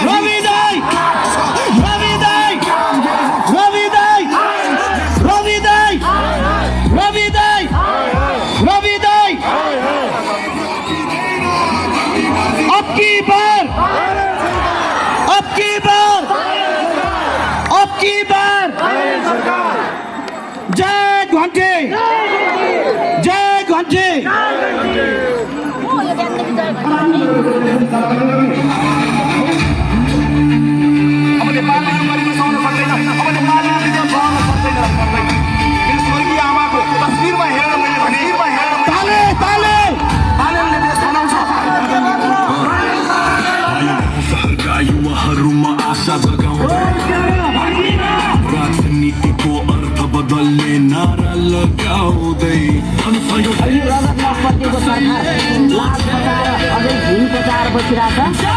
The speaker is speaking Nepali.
रवि दाई रवि दाई रवि दाई रवि दाई रवि दाई रवि दाई अब की बार जय घंटे जय घंटे युवाहरूमा आशा जगाउँदै राजनीतिको अर्थ बदल्ने नारा लगाउँदै रगत नस्पतिको सरकार लाज बचाएर अझै झिन बचाएर बसिरहेछ।